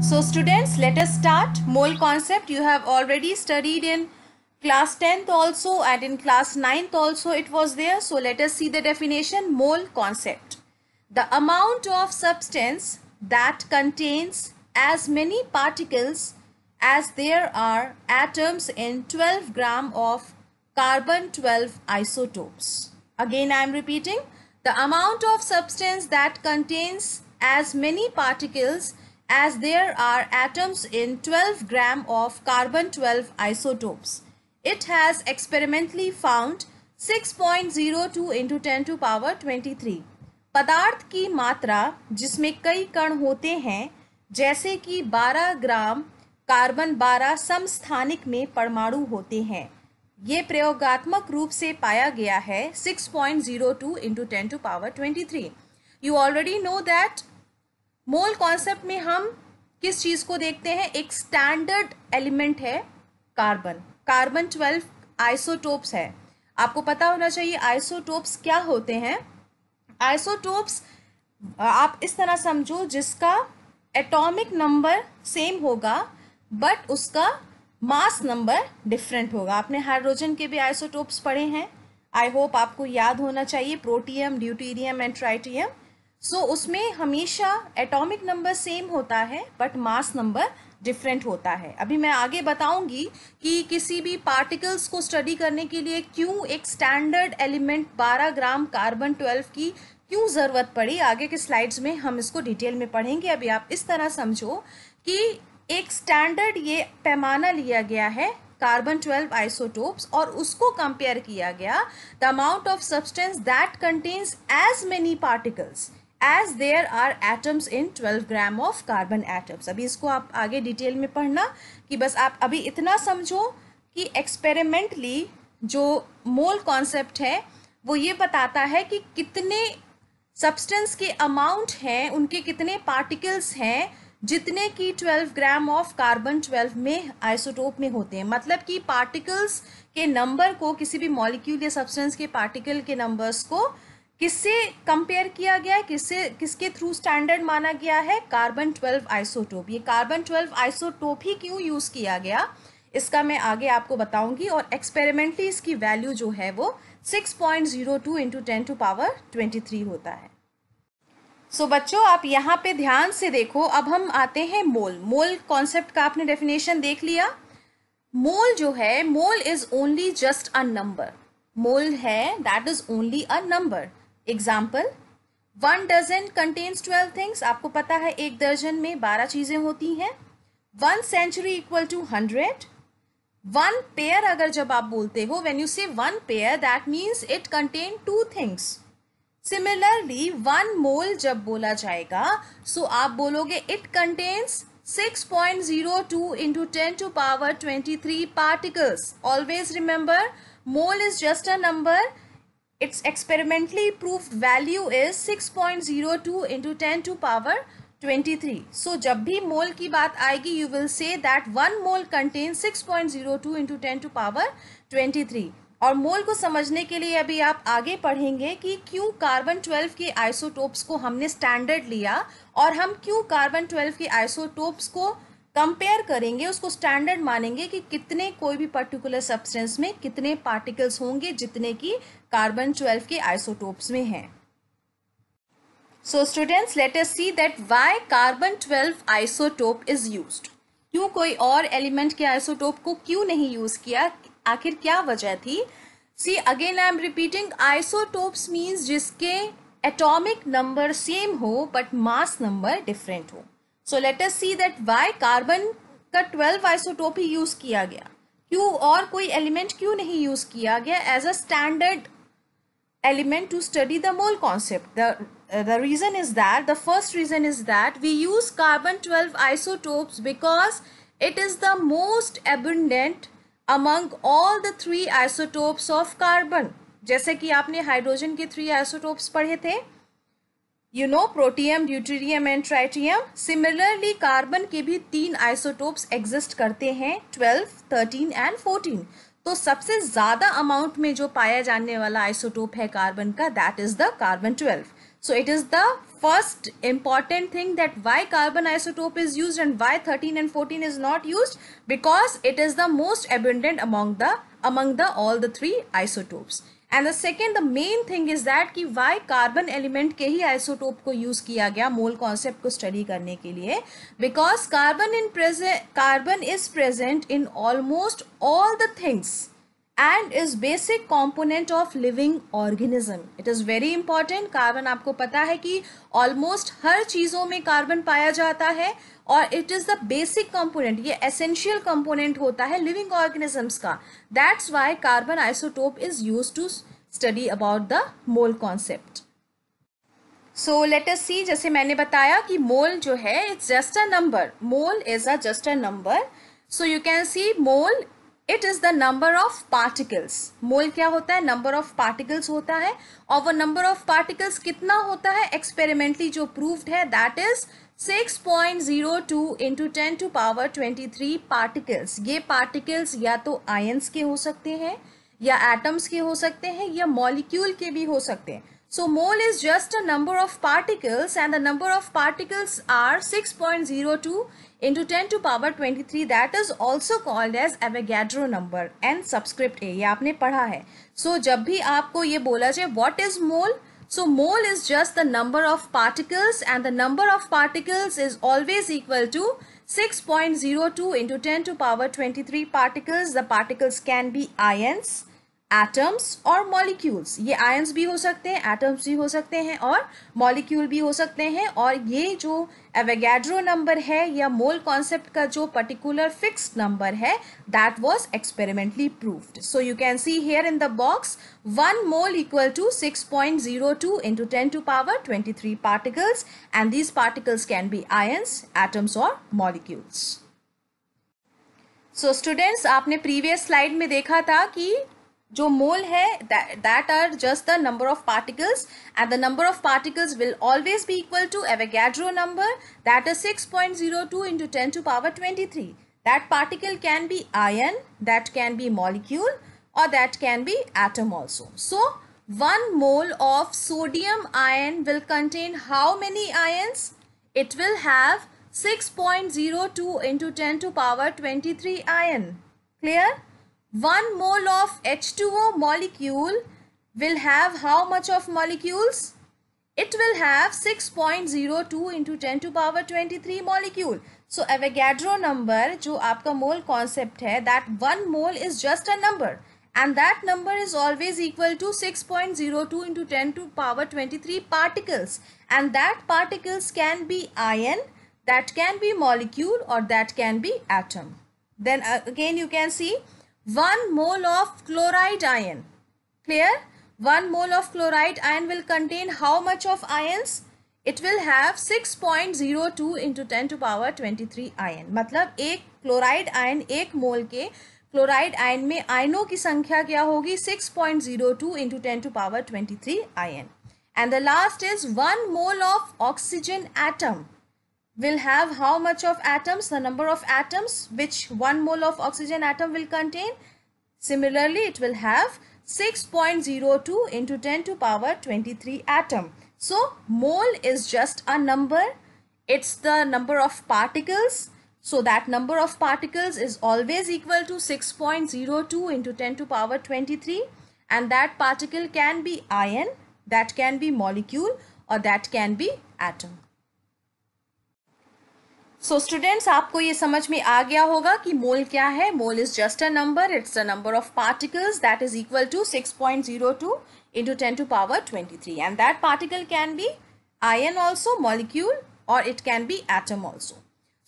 So students, let us start. Mole concept you have already studied in class 10th also, and in class 9th also it was there. So let us see the definition. Mole concept: the amount of substance that contains as many particles as there are atoms in 12 gram of carbon 12 isotopes. Again I am repeating, the amount of substance that contains as many particles as there are atoms in 12 gram of carbon 12 isotopes. It has experimentally found 6.02 into 10 to power 23. पदार्थ की मात्रा जिसमें कई कण होते हैं, जैसे कि 12 ग्राम कार्बन 12 समस्थानिक में परमाणु होते हैं, ये प्रयोगात्मक रूप से पाया गया है 6.02 into 10 to power 23. You already know that mole concept में हम किस चीज़ को देखते हैं? एक स्टैंडर्ड एलिमेंट है कार्बन. कार्बन 12 आइसोटोप्स है. आपको पता होना चाहिए आइसोटोप्स क्या होते हैं. आइसोटोप्स आप इस तरह समझो जिसका एटॉमिक नंबर सेम होगा बट उसका मास नंबर डिफरेंट होगा. आपने हाइड्रोजन के भी आइसोटोप्स पढ़े हैं. आई होप आपको याद होना चाहिए, प्रोटियम, ड्यूटेरियम एंड ट्राइटियम. सो उसमें हमेशा एटॉमिक नंबर सेम होता है बट मास नंबर डिफरेंट होता है. अभी मैं आगे बताऊंगी कि किसी भी पार्टिकल्स को स्टडी करने के लिए क्यों एक स्टैंडर्ड एलिमेंट 12 ग्राम कार्बन 12 की क्यों ज़रूरत पड़ी. आगे के स्लाइड्स में हम इसको डिटेल में पढ़ेंगे. अभी आप इस तरह समझो कि एक स्टैंडर्ड ये पैमाना लिया गया है कार्बन 12 आइसोटोप्स और उसको कंपेयर किया गया the amount of substance that contains as many particles as there are atoms in 12 gram of carbon atoms. अभी इसको आप आगे डिटेल में पढ़ना कि बस आप अभी इतना समझो कि एक्सपेरिमेंटली जो मोल कॉन्सेप्ट है वो ये बताता है कि कितने सब्सटेंस के अमाउंट हैं, उनके कितने पार्टिकल्स हैं जितने कि 12 ग्राम ऑफ कार्बन 12 में आइसोटोप में होते हैं. मतलब कि पार्टिकल्स के नंबर को, किसी भी मॉलिक्यूल या सब्सटेंस के पार्टिकल के नंबर्स को किससे कंपेयर किया गया है, किसके थ्रू स्टैंडर्ड माना गया है? Carbon 12 isotope. ये कार्बन 12 आइसोटोप ही क्यों यूज़ किया गया इसका मैं आगे आपको बताऊंगी. और एक्सपेरिमेंटली इसकी वैल्यू जो है वो 6.02 into 10 to power 23 होता है. सो बच्चों आप यहाँ पे ध्यान से देखो. अब हम आते हैं मोल. मोल कॉन्सेप्ट का आपने डेफिनेशन देख लिया. मोल जो है, mole is only just a number. Mole है that is only a number. Example, 1 dozen contains 12 things. आपको पता है एक दर्जन में 12 चीजें होती हैं. 1 century equal to 100. 1 pair अगर जब आप बोलते हो, when you say 1 pair that means it contain 2 things. Similarly 1 mole जब बोला जाएगा so आप बोलोगे it contains 6.02 into 10 to power 23 particles. Always remember, mole is just a number. Its experimentally proved value is 6.02 into 10 to power 23. So जब भी मोल की बात आएगी you will say that 1 mole contains 6.02 into 10 to power 23. और मोल को समझने के लिए अभी आप आगे पढ़ेंगे कि क्यों कार्बन 12 के आइसोटोप्स को हमने स्टैंडर्ड लिया और हम क्यों कार्बन 12 के आइसोटोप्स को कंपेयर करेंगे, उसको स्टैंडर्ड मानेंगे कि कितने कोई भी पर्टिकुलर सब्सटेंस में कितने पार्टिकल्स होंगे जितने कि कार्बन 12 के आइसोटोप्स में हैं. So students let us see that why carbon 12 isotope is used. क्यों कोई और एलिमेंट के आइसोटोप को क्यों नहीं यूज किया, आखिर क्या वजह थी? See again I am repeating, isotopes means जिसके एटॉमिक नंबर सेम हो बट मास नंबर डिफरेंट हो. So let us see that why carbon का 12 आइसोटोप ही यूज किया गया. क्यों और कोई एलिमेंट क्यों नहीं यूज किया गया as a standard element to study the mole concept? The reason is that, the first reason is that we use carbon 12 isotopes because it is the most abundant among all the 3 isotopes of carbon. जैसे कि आपने hydrogen के 3 isotopes पढ़े थे, you know, protium, deuterium and tritium. Similarly carbon के भी 3 isotopes exist करते हैं, 12, 13 एंड 14. तो सबसे ज्यादा अमाउंट में जो पाया जाने वाला आइसोटोप है कार्बन का, that is the carbon 12. So it is the first important thing that why carbon isotope is used and why 13 and 14 is not used, because it is the most abundant among the all the three isotopes. And the second, the main thing is that कि why carbon element के ही isotope को use किया गया mole concept को study करने के लिए, because carbon is present in almost all the things and is basic component of living organism. It is very important. Carbon आपको पता है कि almost हर चीज़ों में कार्बन पाया जाता है और it is the basic component, ये essential component होता है living organisms का. That's why carbon isotope is used to study about the mole concept. So let us see, जैसे मैंने बताया कि mole जो है it's just a number. Mole is just a number. So you can see mole, it is the number of particles. मोल क्या होता है? Number of particles होता है और वो नंबर ऑफ पार्टिकल्स कितना होता है एक्सपेरिमेंटली जो प्रूव्ड है, that is 6.02 into 10 to power 23 particles. ये पार्टिकल्स या तो आयंस के हो सकते हैं या एटम्स के हो सकते हैं या मॉलिक्यूल के भी हो सकते हैं. So mole is just a number of particles and the number of particles are 6.02 into 10 to power 23. That is also called as Avogadro number and subscript A. ये आपने पढ़ा है. So जब भी आपको ये बोला जाए what is mole? So mole is just the number of particles and the number of particles is always equal to 6.02 into 10 to power 23 particles. The particles can be ions, atoms और molecules. ये ions भी हो सकते हैं, atoms भी हो सकते हैं और मॉलिक्यूल भी हो सकते हैं. और ये जो एवोगैड्रो नंबर है या मोल कॉन्सेप्ट का जो पर्टिकुलर फिक्स्ड नंबर है, that was experimentally proved. So you can see here in the box 1 mole equal to 6.02 into 10 to power 23 particles and these particles can be ions, atoms और molecules. So students, आपने previous slide में देखा था कि जो मोल है that are just the number of particles and the number of particles will always be equal to Avogadro number, that is 6.02 into 10 to power 23. That particle can be ion, that can be molecule or that can be atom also. So 1 mole of sodium ion will contain how many ions? It will have 6.02 into 10 to power 23 ion. Clear? 1 mole of H2O molecule will have how much of molecules? It will have 6.02 into 10 to power 23 molecule. So Avogadro number जो आपका mole concept है, that 1 mole is just a number and that number is always equal to 6.02 into 10 to power 23 particles, and that particles can be ion, that can be molecule or that can be atom. Then again you can see 1 mole of chloride ion. Clear? 1 mole of chloride ion will contain how much of ions? It will have 6.02 into 10 to power 23 ion. मतलब एक chloride ion, एक मोल के chloride ion में आयनों की संख्या क्या होगी? 6.02 into 10 to power 23 ion. And the last is 1 mole of oxygen atom will have how much of atoms? The number of atoms which 1 mole of oxygen atom will contain. Similarly, it will have 6.02 into 10 to power 23 atom. So mole is just a number. It's the number of particles. So that number of particles is always equal to 6.02 into 10 to power 23, and that particle can be ion, that can be molecule or that can be atom. So students, आपको ये समझ में आ गया होगा कि mole क्या है. Mole is just a number. It's the number of particles that is equal to 6.02 into 10 to power 23, and that particle can be ion also, molecule or it can be atom also.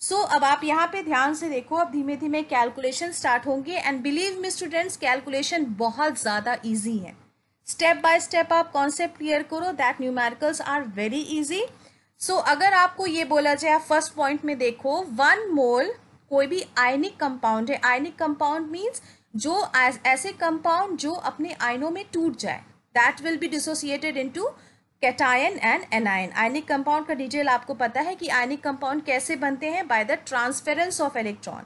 So अब आप यहाँ पे ध्यान से देखो, अब धीमे धीमे कैलकुलेशन स्टार्ट होंगे and believe me students, calculation बहुत ज़्यादा ईजी है. स्टेप बाय स्टेप आप कॉन्सेप्ट क्लियर करो, that numericals are very easy. So अगर आपको ये बोला जाए, आप फर्स्ट पॉइंट में देखो, 1 मोल कोई भी आयनिक कंपाउंड है. आयनिक कंपाउंड मीन्स जो ऐसे कंपाउंड जो अपने आयनों में टूट जाए, that will be dissociated into cation and anion. Ionic compound का डिटेल आपको पता है कि आयनिक कंपाउंड कैसे बनते हैं, by the transference of electron.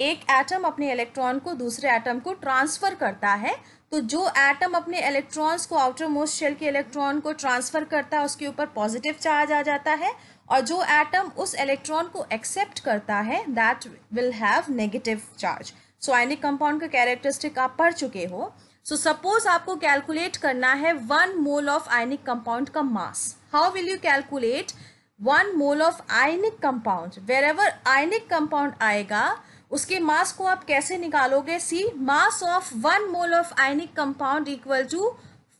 एक एटम अपने इलेक्ट्रॉन को दूसरे एटम को ट्रांसफर करता है तो जो एटम अपने इलेक्ट्रॉन्स को आउटर मोस्ट शेल के इलेक्ट्रॉन को ट्रांसफर करता है उसके ऊपर पॉजिटिव चार्ज आ जाता है, और जो एटम उस इलेक्ट्रॉन को एक्सेप्ट करता है that will have negative charge. So ionic compound का कैरेक्टरिस्टिक आप पढ़ चुके हो। सो सपोज आपको कैलकुलेट करना है 1 मोल ऑफ आयनिक कंपाउंड का mass. How will you calculate 1 mole of ionic compound? Wherever ionic compound आएगा उसके मास को आप कैसे निकालोगे? See, mass of 1 mole of ionic compound equal to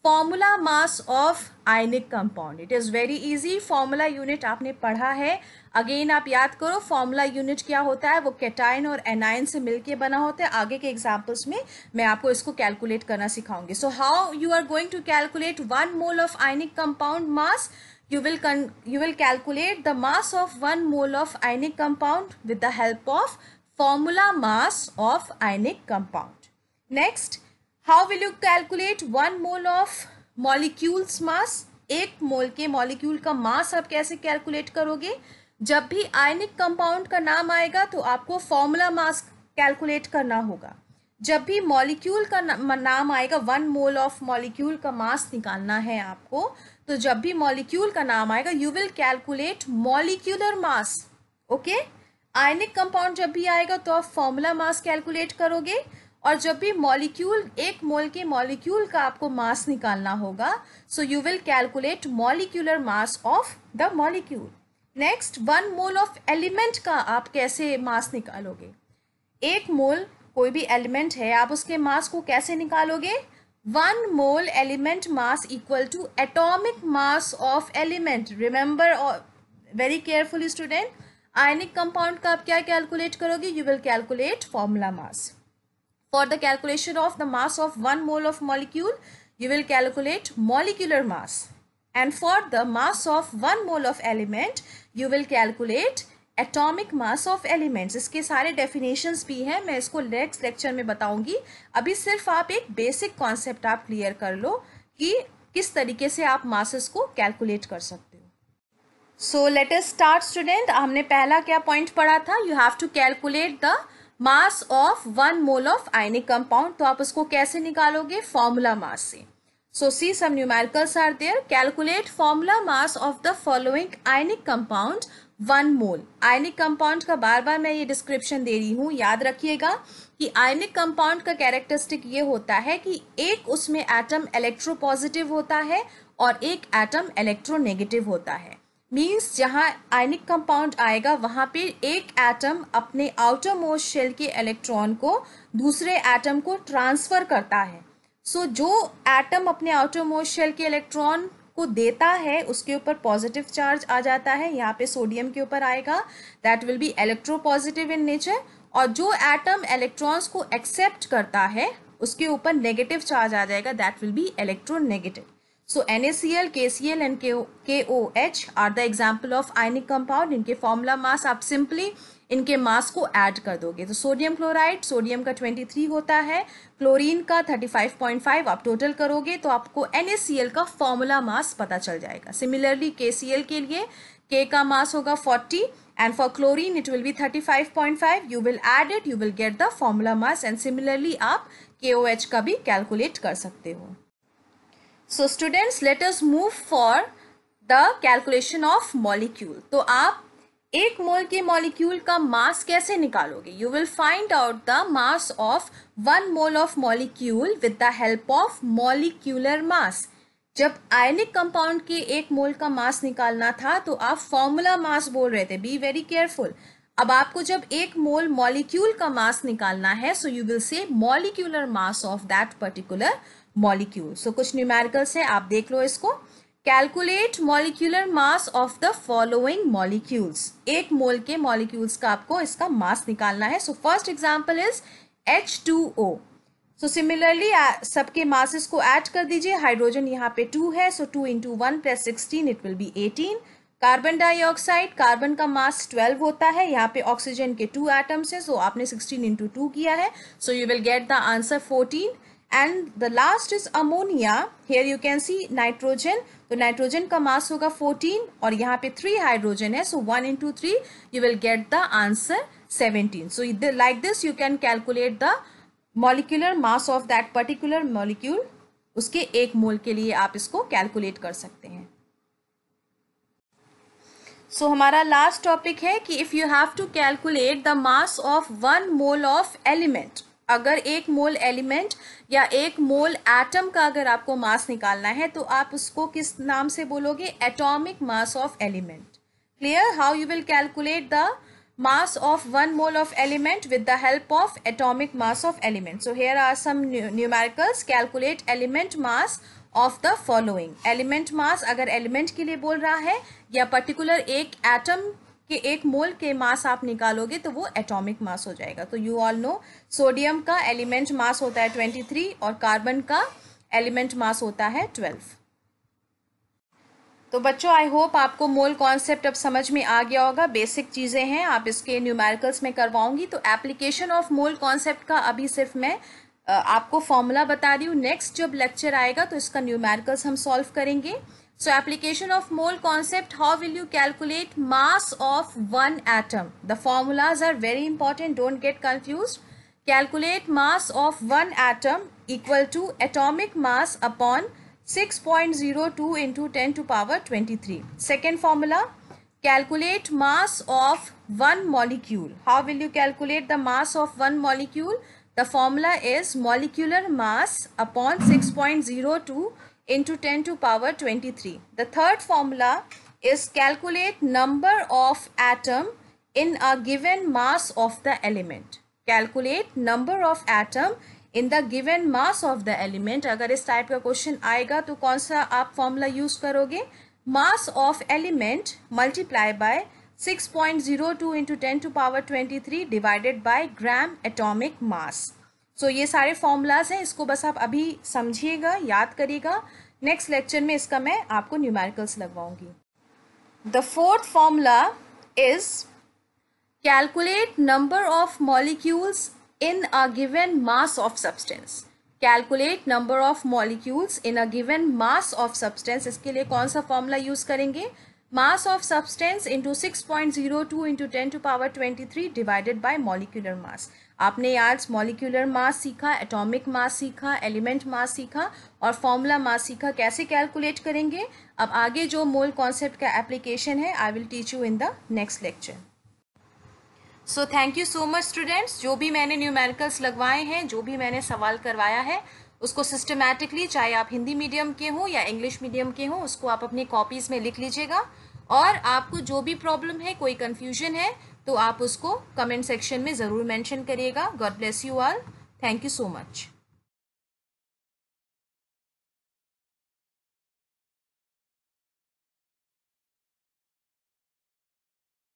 formula mass of ionic compound. It is very easy. Formula unit आपने पढ़ा है, again आप याद करो फॉर्मूला यूनिट क्या होता है, वो कैटायन और एनायन से मिलके बना होता है। आगे के एग्जाम्पल्स में मैं आपको इसको कैलकुलेट करना सिखाऊंगी। So how you are going to calculate 1 mole of ionic compound mass? You will calculate the mass of 1 mole of ionic compound with the help of formula mass of ionic compound. Next, how will you calculate 1 mole of molecules mass? 1 mole के molecule का मास आप कैसे calculate करोगे? जब भी आयनिक compound का नाम आएगा तो आपको फॉर्मूला मास कैलकुलेट करना होगा। जब भी मॉलिक्यूल का नाम आएगा, 1 मोल ऑफ मॉलिक्यूल का मास निकालना है आपको, तो जब भी मॉलिक्यूल का नाम आएगा you will calculate molecular mass. Okay, ionic compound जब भी आएगा तो आप फॉर्मूला मास कैलकुलेट करोगे, और जब भी मॉलिक्यूल 1 मोल के मॉलिक्यूल का आपको मास निकालना होगा सो you will calculate molecular mass of the molecule. Next, 1 mole of element का आप कैसे मास निकालोगे? 1 मोल कोई भी एलिमेंट है, आप उसके मास को कैसे निकालोगे? 1 mole element mass equal to atomic mass of element. Remember very carefully student, ionic compound का आप क्या कैलकुलेट करोगे? You will calculate formula mass. For the calculation of the mass of 1 mole of molecule you will calculate molecular mass, and for the mass of 1 mole of element you will calculate atomic mass of elements। इसके सारे definitions भी हैं, मैं इसको next lecture में बताऊंगी। अभी सिर्फ आप एक basic concept आप clear कर लो कि किस तरीके से आप masses को calculate कर सकते हो। So let us start student। हमने पहला क्या point पढ़ा था? You have to calculate the mass of 1 mole of ionic compound। तो आप उसको कैसे निकालोगे? formula mass से। So see, some numericals are there. Calculate formula mass of the following ionic compound 1 mole। ionic compound का बार बार मैं ये description दे रही हूँ, याद रखिएगा कि ionic compound का characteristic ये होता है कि एक उसमें atom electropositive होता है और एक atom electronegative होता है। मीन्स जहाँ आयनिक कंपाउंड आएगा वहाँ पे एक एटम अपने आउटर मोस्ट शेल के इलेक्ट्रॉन को दूसरे एटम को ट्रांसफर करता है। सो जो एटम अपने आउटर मोस्ट शेल के इलेक्ट्रॉन को देता है उसके ऊपर पॉजिटिव चार्ज आ जाता है, यहाँ पे सोडियम के ऊपर आएगा, that will be electropositive in nature. और जो एटम इलेक्ट्रॉन्स को एक्सेप्ट करता है उसके ऊपर नेगेटिव चार्ज आ जाएगा, that will be electronegative. So NaCl, KCl and KOH are the example of ionic compound। इनके फॉर्मूला मास आप सिंपली इनके मास को ऐड कर दोगे। तो सोडियम क्लोराइड, सोडियम का 23 होता है, क्लोरीन का 35.5, आप टोटल करोगे तो आपको NaCl का फॉर्मूला मास पता चल जाएगा। सिमिलरली KCl के लिए K का मास होगा 40 and for chlorine it will be 35.5। you will add it, you will get the formula mass and similarly आप KOH का भी कैलकुलेट कर सकते हो। So students, let us move for the calculation of molecule। तो आप 1 mole के molecule का मास कैसे निकालोगे? You will find out the mass of 1 mole of molecule with the help of molecular mass। जब आयनिक कंपाउंड के 1 मोल का मास निकालना था तो आप फॉर्मूला मास बोल रहे थे, बी वेरी केयरफुल। अब आपको जब 1 मोल मॉलिक्यूल का मास निकालना है so you will say molecular mass of that particular molecule. So कुछ न्यूमेरिकल्स है, आप देख लो इसको। Calculate molecular mass of the following molecules. 1 mole के मॉलिक्यूल्स का आपको इसका मास निकालना है। So first example is H2O। So similarly सबके मासेस को ऐड कर दीजिए। हाइड्रोजन यहाँ पे 2 है, so 2 × 1 + 16 it will be 18। Carbon dioxide, carbon का मास 12 होता है, यहाँ पे ऑक्सीजन के 2 एटम्स है, सो आपने 16 × 2 किया है, so you will get the answer 14। And the last is ammonia. Here you can see nitrogen, तो नाइट्रोजन का मास होगा 14 और यहाँ पे 3 हाइड्रोजन है, सो 1 × 3 you will get the answer 17। So like this you can calculate the molecular mass of that particular molecule, उसके 1 mole के लिए आप इसको कैलकुलेट कर सकते हैं। सो हमारा लास्ट टॉपिक है कि if you have to calculate the mass of 1 mole of element, अगर 1 मोल एलिमेंट या 1 मोल एटम का अगर आपको मास निकालना है तो आप उसको किस नाम से बोलोगे? Atomic mass of element. Clear? How you will calculate the mass of 1 mole of element with the help of atomic mass of element. So here are some numericals. Calculate element mass of the following. element mass अगर element के लिए बोल रहा है या particular एक atom के 1 mole के मास आप निकालोगे तो वो एटॉमिक मास हो जाएगा। तो यू ऑल नो सोडियम का एलिमेंट मास होता है 23 और कार्बन का एलिमेंट मास होता है 12। तो बच्चों आई होप आपको मोल कॉन्सेप्ट अब समझ में आ गया होगा। बेसिक चीज़ें हैं, आप इसके न्यूमेरिकल्स में करवाऊंगी। तो एप्लीकेशन ऑफ मोल कॉन्सेप्ट का अभी सिर्फ मैं आपको फॉर्मूला बता रही हूँ। नेक्स्ट जब लेक्चर आएगा तो इसका न्यूमेरिकल्स हम सॉल्व करेंगे। So application of mole concept, how will you calculate mass of 1 atom? The formulas are very important, don't get confused. Calculate mass of 1 atom equal to atomic mass upon 6.02 into 10 to power 23. Second formula, calculate mass of 1 molecule. How will you calculate the mass of 1 molecule? The formula is molecular mass upon 6.02 into 10 to power 23. The third formula is calculate number of atom in a given mass of the element. Calculate number of atom in the given mass of the element. अगर इस type का question आएगा तो कौन सा आप formula use करोगे? Mass of element multiply by 6.02 into 10 to power 23 divided by gram atomic mass. So ये सारे फॉर्मूलाज हैं, इसको बस आप अभी समझिएगा, याद करिएगा। नेक्स्ट लेक्चर में इसका मैं आपको न्यूमेरिकल्स लगवाऊंगी। The fourth formula is calculate number of molecules in a given mass of substance. Calculate number of molecules in a given mass of substance. इसके लिए कौन सा फॉर्मूला यूज करेंगे? mass of substance into 6.02 into 10 to power 23 divided by molecular mass. आपने आज molecular mass सीखा, atomic mass सीखा, element mass सीखा और formula mass सीखा। कैसे कैलकुलेट करेंगे? अब आगे जो मोल कॉन्सेप्ट का एप्लीकेशन है I will teach you in the next lecture. So thank you so much students. जो भी मैंने न्यूमेरिकल्स लगवाए हैं, जो भी मैंने सवाल करवाया है, उसको सिस्टमैटिकली, चाहे आप हिंदी मीडियम के हों या इंग्लिश मीडियम के हों, उसको आप अपनी कॉपीज़ में लिख लीजिएगा। और आपको जो भी प्रॉब्लम है, कोई कन्फ्यूजन है, तो आप उसको कमेंट सेक्शन में ज़रूर मेंशन करिएगा। God bless you all. Thank you so much.